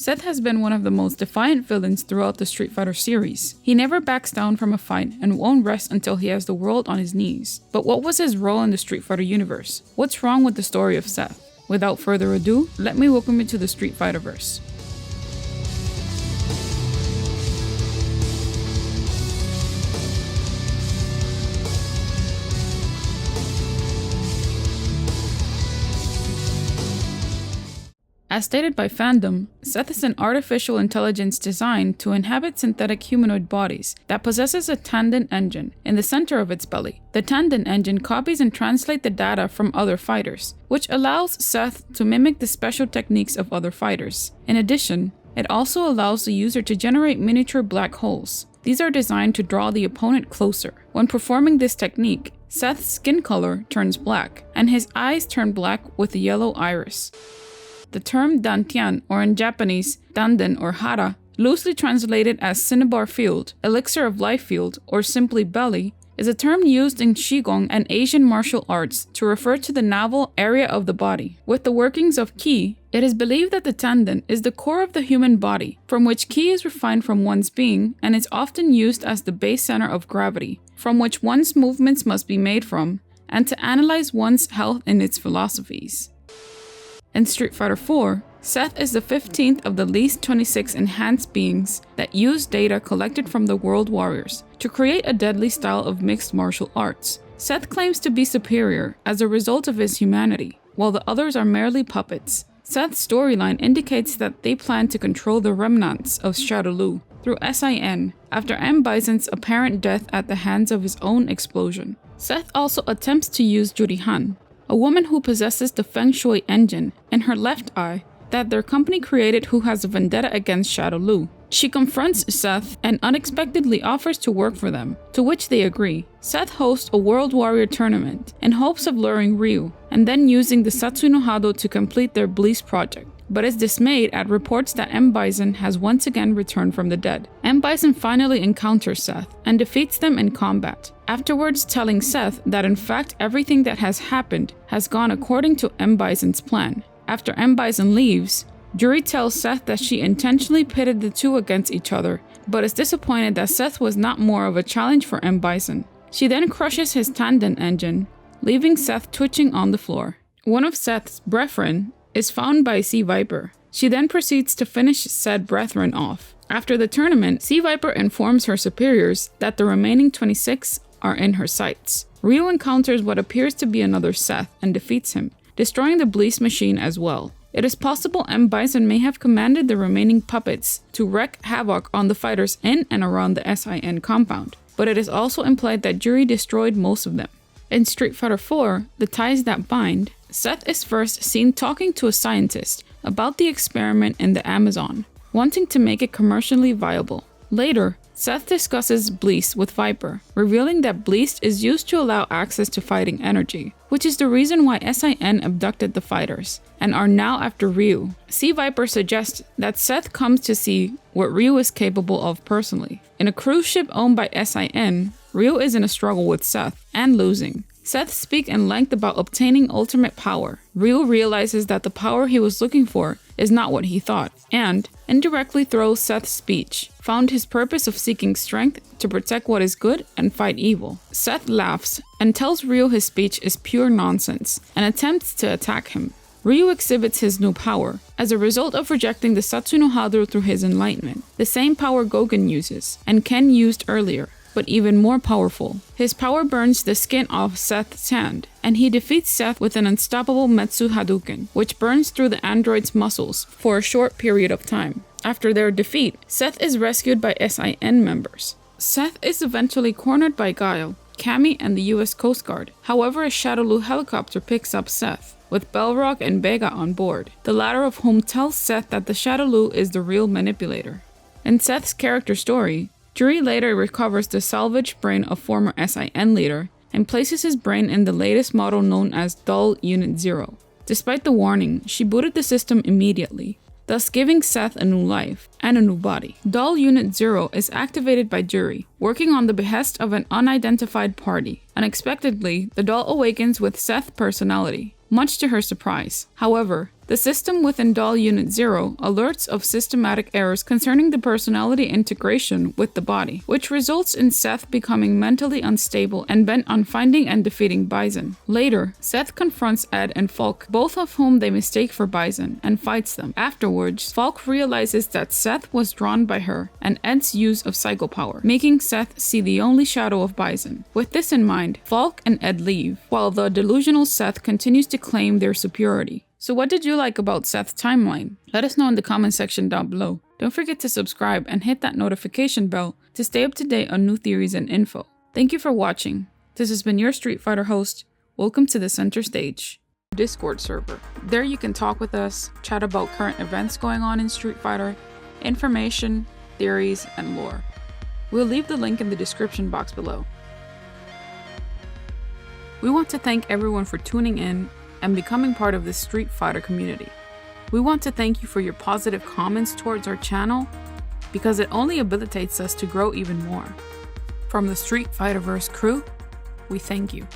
Seth has been one of the most defiant villains throughout the Street Fighter series. He never backs down from a fight and won't rest until he has the world on his knees. But what was his role in the Street Fighter universe? What's wrong with the story of Seth? Without further ado, let me welcome you to the Street Fighterverse. As stated by fandom, Seth is an artificial intelligence designed to inhabit synthetic humanoid bodies that possesses a tandem engine in the center of its belly. The tandem engine copies and translates the data from other fighters, which allows Seth to mimic the special techniques of other fighters. In addition, it also allows the user to generate miniature black holes. These are designed to draw the opponent closer. When performing this technique, Seth's skin color turns black, and his eyes turn black with a yellow iris. The term dantian, or in Japanese, danden or hara, loosely translated as cinnabar field, elixir of life field, or simply belly, is a term used in Qigong and Asian martial arts to refer to the navel area of the body. With the workings of Qi, it is believed that the tanden is the core of the human body, from which Qi is refined from one's being and is often used as the base center of gravity, from which one's movements must be made from, and to analyze one's health in its philosophies. In Street Fighter IV, Seth is the 15th of the least 26 enhanced beings that use data collected from the World Warriors to create a deadly style of mixed martial arts. Seth claims to be superior as a result of his humanity, while the others are merely puppets. Seth's storyline indicates that they plan to control the remnants of Shadowloo through SIN after M. Bison's apparent death at the hands of his own explosion. Seth also attempts to use Jurihan, a woman who possesses the Feng Shui engine in her left eye that their company created, who has a vendetta against Shadowloo. She confronts Seth and unexpectedly offers to work for them, to which they agree. Seth hosts a World Warrior tournament in hopes of luring Ryu, and then using the Satsui no Hado to complete their Bleach project, but is dismayed at reports that M. Bison has once again returned from the dead. M. Bison finally encounters Seth and defeats them in combat, afterwards telling Seth that in fact everything that has happened has gone according to M. Bison's plan. After M. Bison leaves, Juri tells Seth that she intentionally pitted the two against each other, but is disappointed that Seth was not more of a challenge for M. Bison. She then crushes his tandem engine, leaving Seth twitching on the floor. One of Seth's brethren is found by Sea Viper. She then proceeds to finish said brethren off. After the tournament, Sea Viper informs her superiors that the remaining 26 are in her sights. Ryu encounters what appears to be another Seth and defeats him, destroying the Bleach machine as well. It is possible M. Bison may have commanded the remaining puppets to wreak havoc on the fighters in and around the SIN compound, but it is also implied that Juri destroyed most of them. In Street Fighter IV, The Ties That Bind, Seth is first seen talking to a scientist about the experiment in the Amazon, wanting to make it commercially viable. Later, Seth discusses Bleach with Viper, revealing that Bleach is used to allow access to fighting energy, which is the reason why SIN abducted the fighters, and are now after Ryu. Sea Viper suggests that Seth comes to see what Ryu is capable of personally. In a cruise ship owned by SIN, Ryu is in a struggle with Seth, and losing. Seth speaks in length about obtaining ultimate power. Ryu realizes that the power he was looking for is not what he thought, and indirectly throws Seth's speech, found his purpose of seeking strength to protect what is good and fight evil. Seth laughs and tells Ryu his speech is pure nonsense and attempts to attack him. Ryu exhibits his new power as a result of rejecting the Satsui no Hado through his enlightenment, the same power Gogen uses and Ken used earlier, but even more powerful. His power burns the skin off Seth's hand, and he defeats Seth with an unstoppable Metsu Hadouken, which burns through the android's muscles for a short period of time. After their defeat, Seth is rescued by SIN members. Seth is eventually cornered by Guile, Cammy, and the US Coast Guard. However, a Shadowloo helicopter picks up Seth, with Belrock and Vega on board, the latter of whom tells Seth that the Shadowloo is the real manipulator. In Seth's character story, Juri later recovers the salvaged brain of former SIN leader and places his brain in the latest model known as Doll Unit 0. Despite the warning, she booted the system immediately, thus giving Seth a new life and a new body. Doll Unit 0 is activated by Juri, working on the behest of an unidentified party. Unexpectedly, the doll awakens with Seth's personality. much to her surprise. However, the system within Doll Unit 0 alerts of systematic errors concerning the personality integration with the body, which results in Seth becoming mentally unstable and bent on finding and defeating Bison. Later, Seth confronts Ed and Falk, both of whom they mistake for Bison, and fights them. Afterwards, Falk realizes that Seth was drawn by her and Ed's use of psycho power, making Seth see the only shadow of Bison. With this in mind, Falk and Ed leave, while the delusional Seth continues to claim their superiority. So what did you like about Seth's timeline? Let us know in the comment section down below. Don't forget to subscribe and hit that notification bell to stay up to date on new theories and info. Thank you for watching. This has been your Street Fighter host. Welcome to the center stage. Discord server. There you can talk with us, chat about current events going on in Street Fighter, information, theories, and lore. We'll leave the link in the description box below. We want to thank everyone for tuning in and becoming part of this Street Fighter community. We want to thank you for your positive comments towards our channel because it only habilitates us to grow even more. From the Street Fighterverse crew, we thank you.